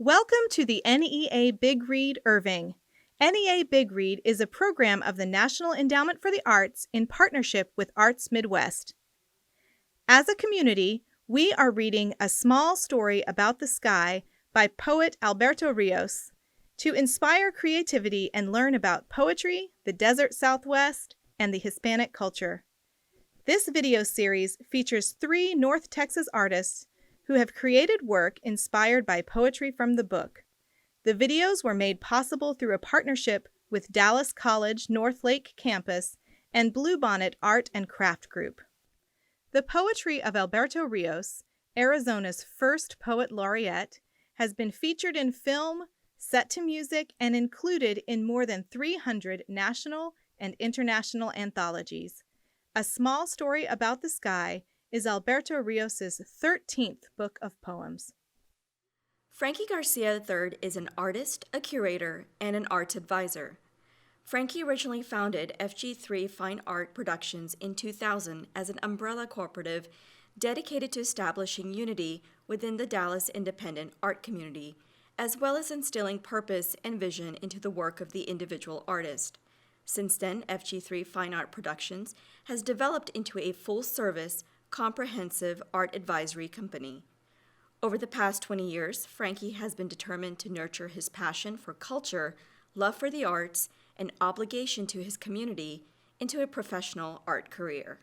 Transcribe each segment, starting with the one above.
Welcome to the NEA Big Read, Irving. NEA Big Read is a program of the National Endowment for the Arts in partnership with Arts Midwest. As a community, we are reading A Small Story About the Sky by poet Alberto Ríos to inspire creativity and learn about poetry, the desert Southwest, and the Hispanic culture. This video series features 3 North Texas artists who have created work inspired by poetry from the book. The videos were made possible through a partnership with Dallas College North Lake Campus and Bluebonnet Art and Craft Group. The poetry of Alberto Ríos, Arizona's first poet laureate, has been featured in film, set to music, and included in more than 300 national and international anthologies. A Small Story About the Sky is Alberto Ríos' 13th book of poems. Frankie Garcia III is an artist, a curator, and an arts advisor. Frankie originally founded FG3 Fine Art Productions in 2000 as an umbrella cooperative dedicated to establishing unity within the Dallas independent art community, as well as instilling purpose and vision into the work of the individual artist. Since then, FG3 Fine Art Productions has developed into a full-service, comprehensive art advisory company. Over the past 20 years, Frankie has been determined to nurture his passion for culture, love for the arts, and obligation to his community into a professional art career.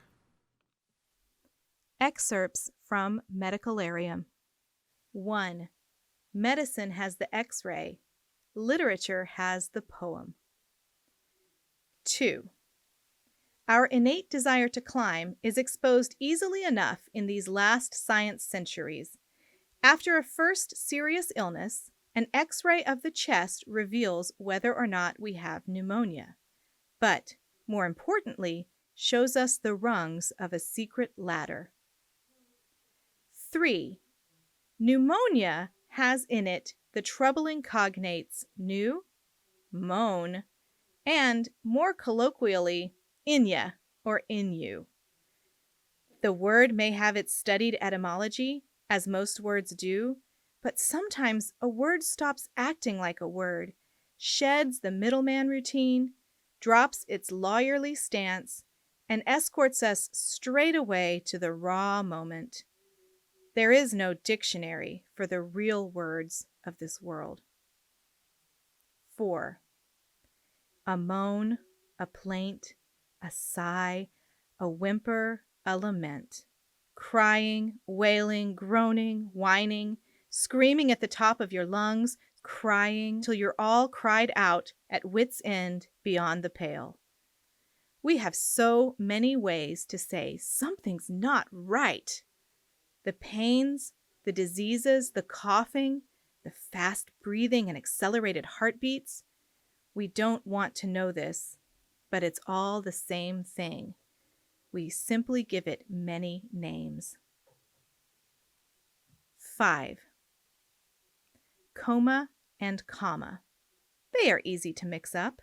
Excerpts from Medicalarium. 1. Medicine has the X-ray. Literature has the poem. 2. Our innate desire to climb is exposed easily enough in these last science centuries. After a first serious illness, an X-ray of the chest reveals whether or not we have pneumonia, but, more importantly, shows us the rungs of a secret ladder. 3. Pneumonia has in it the troubling cognates pneu, moan, and, more colloquially, inya or in you. The word may have its studied etymology, as most words do, but sometimes a word stops acting like a word, sheds the middleman routine, drops its lawyerly stance, and escorts us straight away to the raw moment. There is no dictionary for the real words of this world. 4. A moan, a plaint, a sigh, a whimper, a lament. Crying, wailing, groaning, whining, screaming at the top of your lungs, crying till you're all cried out at wit's end beyond the pale. We have so many ways to say something's not right. The pains, the diseases, the coughing, the fast breathing and accelerated heartbeats. We don't want to know this, but it's all the same thing. We simply give it many names. 5. Coma and comma. They are easy to mix up.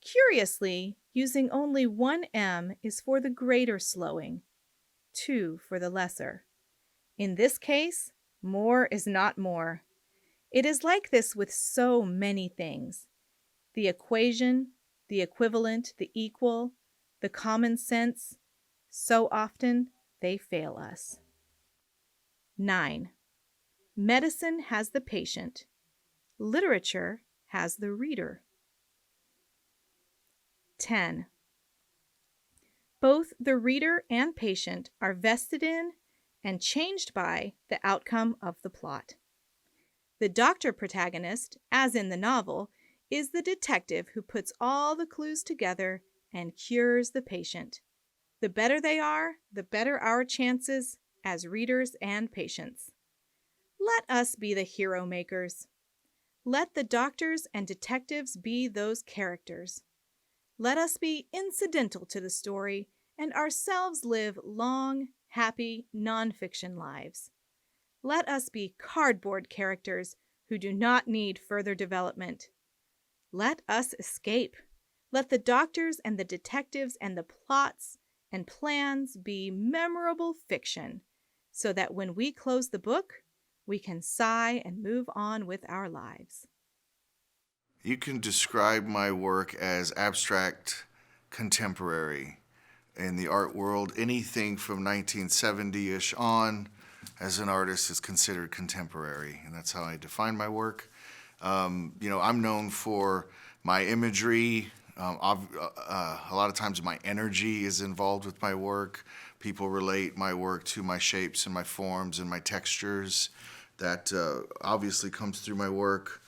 Curiously, using only one M is for the greater slowing, 2 for the lesser. In this case, more is not more. It is like this with so many things. The equation, the equivalent, the equal, the common sense, so often they fail us. 9. Medicine has the patient. Literature has the reader. 10. Both the reader and patient are vested in and changed by the outcome of the plot. The doctor protagonist, as in the novel, is the detective who puts all the clues together and cures the patient. The better they are, the better our chances as readers and patients. Let us be the hero makers. Let the doctors and detectives be those characters. Let us be incidental to the story and ourselves live long, happy, nonfiction lives. Let us be cardboard characters who do not need further development. Let us escape. Let the doctors and the detectives and the plots and plans be memorable fiction, so that when we close the book, we can sigh and move on with our lives. You can describe my work as abstract contemporary. In the art world, anything from 1970-ish on as an artist is considered contemporary, and that's how I define my work. I'm known for my imagery. A lot of times my energy is involved with my work. People relate my work to my shapes and my forms and my textures. That obviously comes through my work.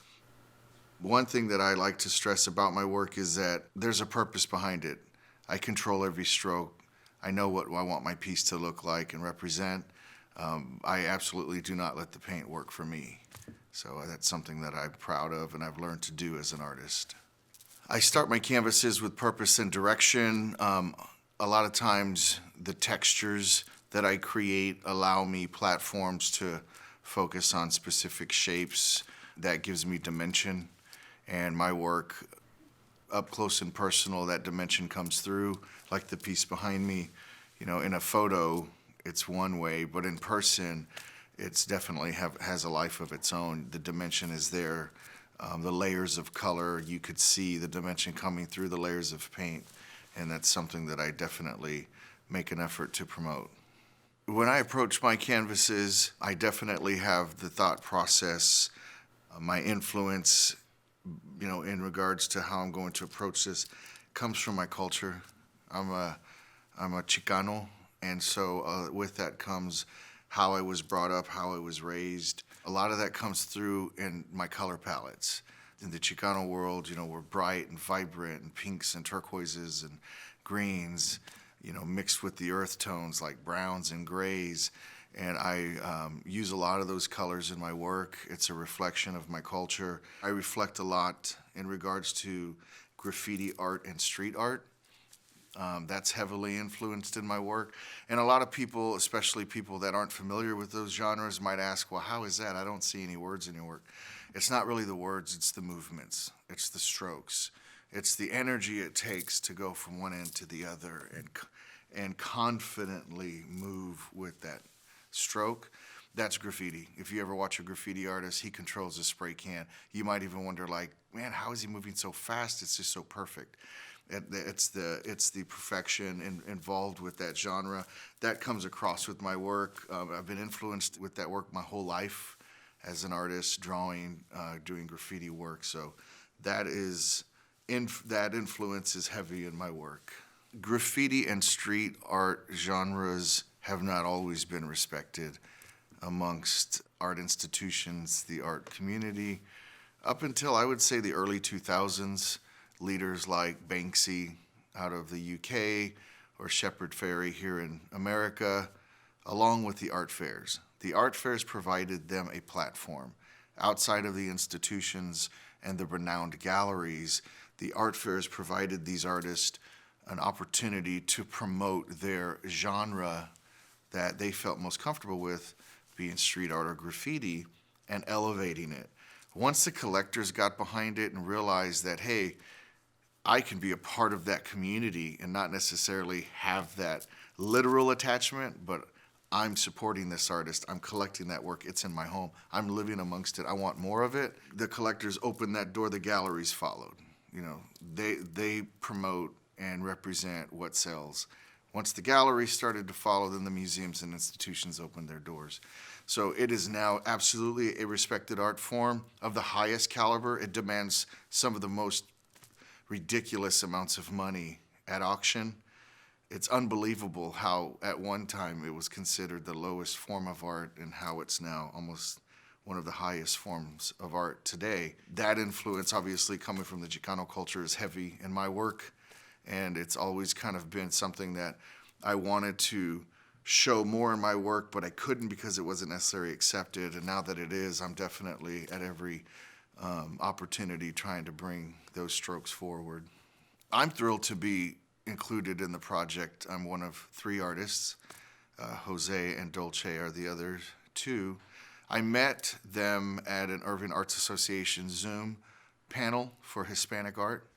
One thing that I like to stress about my work is that there's a purpose behind it. I control every stroke. I know what I want my piece to look like and represent. I absolutely do not let the paint work for me. So that's something that I'm proud of and I've learned to do as an artist. I start my canvases with purpose and direction. A lot of times the textures that I create allow me platforms to focus on specific shapes. That gives me dimension. And my work, up close and personal, that dimension comes through, like the piece behind me. In a photo, it's one way, but in person, it's definitely has a life of its own. The dimension is there. The layers of color, you could see the dimension coming through the layers of paint, and that's something that I definitely make an effort to promote. When I approach my canvases, I definitely have the thought process, my influence, in regards to how I'm going to approach this, comes from my culture. I'm a Chicano, and so with that comes how I was brought up, how I was raised. A lot of that comes through in my color palettes. In the Chicano world, we're bright and vibrant and pinks and turquoises and greens, mixed with the earth tones like browns and grays. And I use a lot of those colors in my work. It's a reflection of my culture. I reflect a lot in regards to graffiti art and street art. That's heavily influenced in my work. And a lot of people, especially people that aren't familiar with those genres, might ask, well, how is that? I don't see any words in your work. It's not really the words, it's the movements, it's the strokes. It's the energy it takes to go from one end to the other and confidently move with that stroke. That's graffiti. If you ever watch a graffiti artist, he controls a spray can. You might even wonder, man, how is he moving so fast? It's just so perfect. It's the perfection involved with that genre. That comes across with my work. I've been influenced with that work my whole life as an artist, drawing, doing graffiti work. So that influence is heavy in my work. Graffiti and street art genres have not always been respected amongst art institutions, the art community. Up until, I would say, the early 2000s, leaders like Banksy out of the UK or Shepard Fairey here in America, along with the art fairs. The art fairs provided them a platform. Outside of the institutions and the renowned galleries, the art fairs provided these artists an opportunity to promote their genre that they felt most comfortable with, being street art or graffiti, and elevating it. Once the collectors got behind it and realized that, hey, I can be a part of that community and not necessarily have that literal attachment, but I'm supporting this artist, I'm collecting that work, it's in my home, I'm living amongst it, I want more of it. The collectors opened that door, the galleries followed. They promote and represent what sells. Once the galleries started to follow, then the museums and institutions opened their doors. So it is now absolutely a respected art form of the highest caliber. It demands some of the most ridiculous amounts of money at auction. It's unbelievable how at one time it was considered the lowest form of art and how it's now almost one of the highest forms of art today. That influence, obviously coming from the Chicano culture, is heavy in my work, and it's always kind of been something that I wanted to show more in my work, but I couldn't because it wasn't necessarily accepted. And now that it is, I'm definitely at every opportunity trying to bring those strokes forward. I'm thrilled to be included in the project. I'm one of 3 artists. Jose and Dolce are the other 2. I met them at an Irving Arts Association Zoom panel for Hispanic art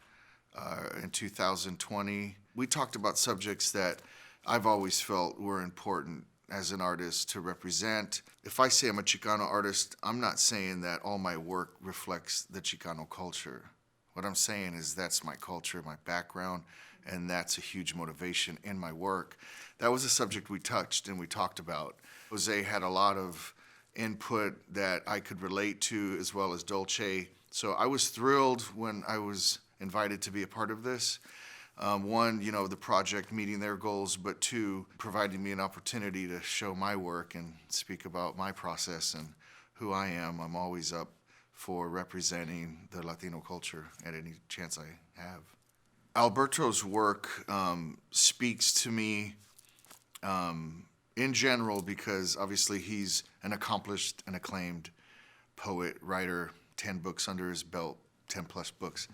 in 2020. We talked about subjects that I've always felt were important as an artist to represent. If I say I'm a Chicano artist, I'm not saying that all my work reflects the Chicano culture. What I'm saying is that's my culture, my background, and that's a huge motivation in my work. That was a subject we touched and we talked about. Jose had a lot of input that I could relate to, as well as Dolce. So I was thrilled when I was invited to be a part of this. One, the project meeting their goals, but two, providing me an opportunity to show my work and speak about my process and who I am. I'm always up for representing the Latino culture at any chance I have. Alberto's work speaks to me in general because obviously he's an accomplished and acclaimed poet, writer, 10 books under his belt, 10 plus books.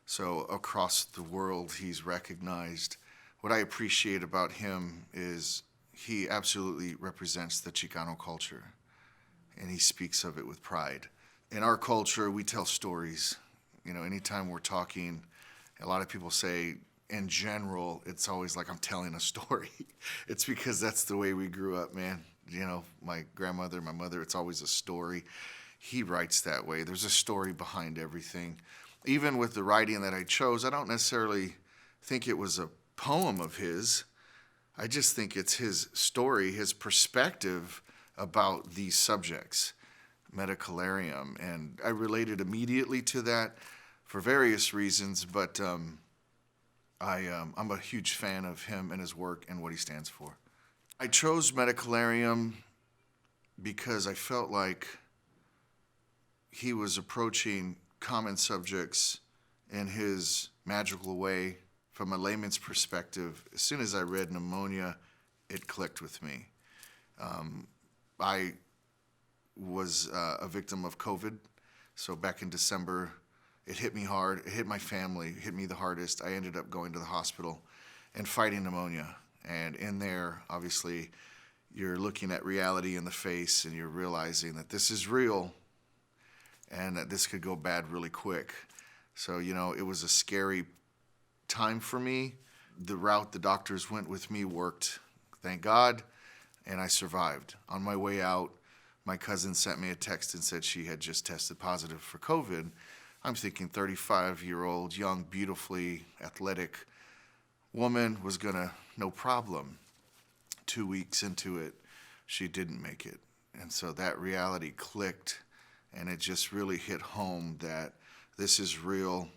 So across the world, he's recognized. What I appreciate about him is he absolutely represents the Chicano culture, and he speaks of it with pride. In our culture, we tell stories. Anytime we're talking, a lot of people say, in general, it's always like I'm telling a story. It's because that's the way we grew up, man. My grandmother, my mother, it's always a story. He writes that way. There's a story behind everything. Even with the writing that I chose, I don't necessarily think it was a poem of his. I just think it's his story, his perspective about these subjects, metacalarium. And I related immediately to that for various reasons, but I'm a huge fan of him and his work and what he stands for. I chose metacalarium because I felt like he was approaching common subjects in his magical way. From a layman's perspective, as soon as I read pneumonia, it clicked with me. I was a victim of COVID, so back in December, it hit me hard. It hit my family. It hit me the hardest. I ended up going to the hospital and fighting pneumonia. And in there, obviously, you're looking at reality in the face and you're realizing that this is real and that this could go bad really quick. So, it was a scary time for me. The route the doctors went with me worked, thank God, and I survived. On my way out, my cousin sent me a text and said she had just tested positive for COVID. I'm thinking 35-year-old, young, beautifully athletic woman was gonna, no problem. 2 weeks into it, she didn't make it. And so that reality clicked, and it just really hit home that this is real.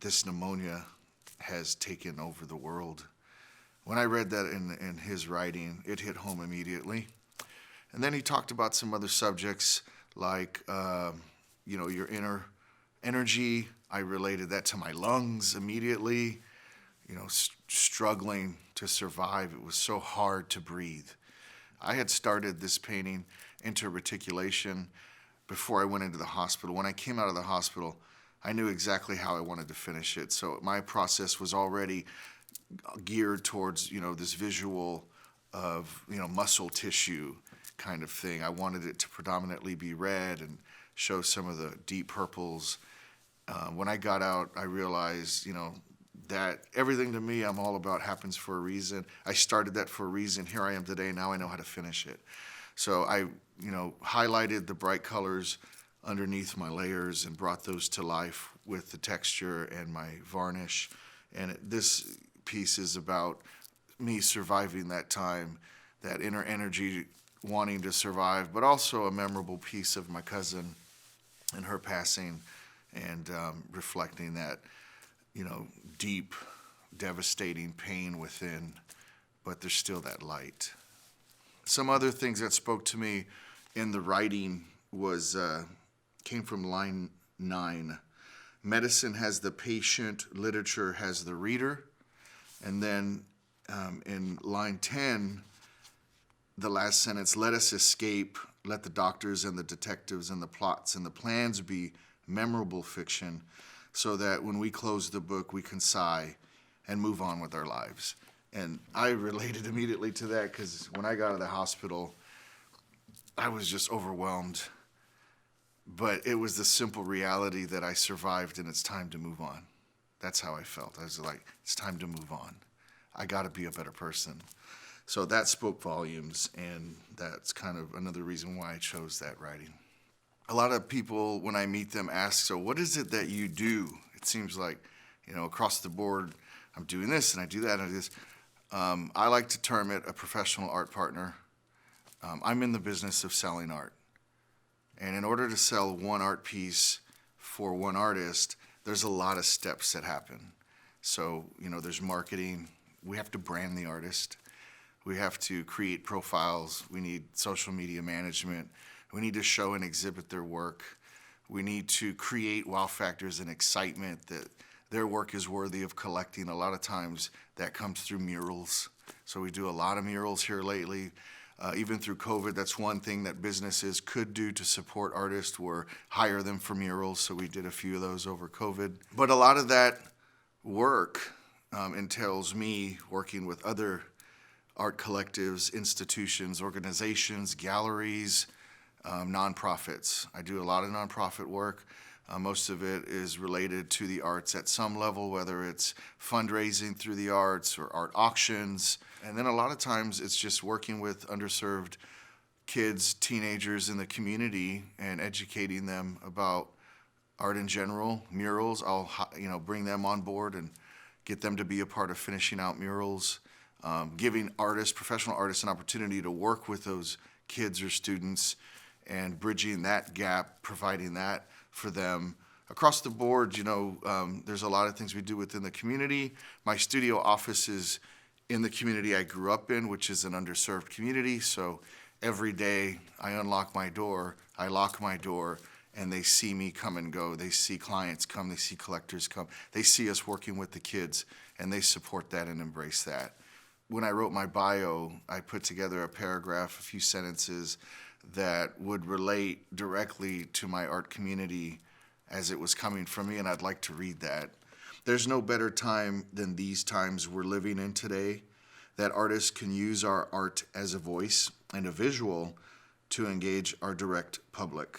This pneumonia has taken over the world. When I read that in his writing, it hit home immediately. And then he talked about some other subjects like, your inner energy. I related that to my lungs immediately. Struggling to survive. It was so hard to breathe. I had started this painting into reticulation before I went into the hospital. When I came out of the hospital, I knew exactly how I wanted to finish it. So my process was already geared towards, this visual of, muscle tissue kind of thing. I wanted it to predominantly be red and show some of the deep purples. When I got out, I realized, that everything to me I'm all about happens for a reason. I started that for a reason. Here I am today. Now I know how to finish it. So I, highlighted the bright colors underneath my layers and brought those to life with the texture and my varnish. And this piece is about me surviving that time, that inner energy wanting to survive, but also a memorable piece of my cousin and her passing and reflecting that, deep, devastating pain within, but there's still that light. Some other things that spoke to me in the writing came from line 9. Medicine has the patient, literature has the reader. And then in line 10, the last sentence, let us escape, let the doctors and the detectives and the plots and the plans be memorable fiction, so that when we close the book, we can sigh and move on with our lives. And I related immediately to that because when I got out of the hospital, I was just overwhelmed. But it was the simple reality that I survived and it's time to move on. That's how I felt. I was like, it's time to move on. I got to be a better person. So that spoke volumes, and that's kind of another reason why I chose that writing. A lot of people, when I meet them, ask, so what is it that you do? It seems like, across the board, I'm doing this and I do that and I do this. I like to term it a professional art partner. I'm in the business of selling art. And in order to sell one art piece for one artist, there's a lot of steps that happen. So, there's marketing. We have to brand the artist. We have to create profiles. We need social media management. We need to show and exhibit their work. We need to create wow factors and excitement that their work is worthy of collecting. A lot of times that comes through murals. So we do a lot of murals here lately. Even through COVID, that's one thing that businesses could do to support artists were hire them for murals. So we did a few of those over COVID. But a lot of that work entails me working with other art collectives, institutions, organizations, galleries, nonprofits. I do a lot of nonprofit work. Most of it is related to the arts at some level, whether it's fundraising through the arts or art auctions. And then a lot of times it's just working with underserved kids, teenagers in the community and educating them about art in general, murals. I'll bring them on board and get them to be a part of finishing out murals, giving artists, professional artists, an opportunity to work with those kids or students and bridging that gap, providing that for them. Across the board, there's a lot of things we do within the community. My studio office is in the community I grew up in, which is an underserved community. So every day I unlock my door, I lock my door, and they see me come and go. They see clients come, they see collectors come. They see us working with the kids, and they support that and embrace that. When I wrote my bio, I put together a paragraph, a few sentences that would relate directly to my art community as it was coming from me, and I'd like to read that. There's no better time than these times we're living in today that artists can use our art as a voice and a visual to engage our direct public.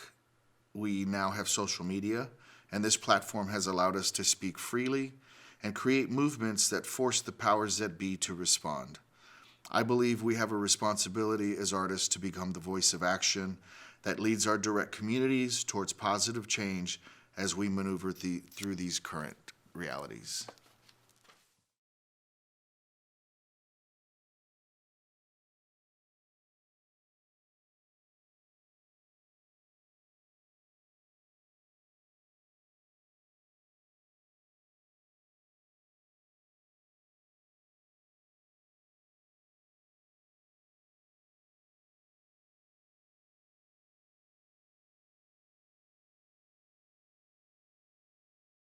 We now have social media, and this platform has allowed us to speak freely and create movements that force the powers that be to respond. I believe we have a responsibility as artists to become the voice of action that leads our direct communities towards positive change as we maneuver through these current realities.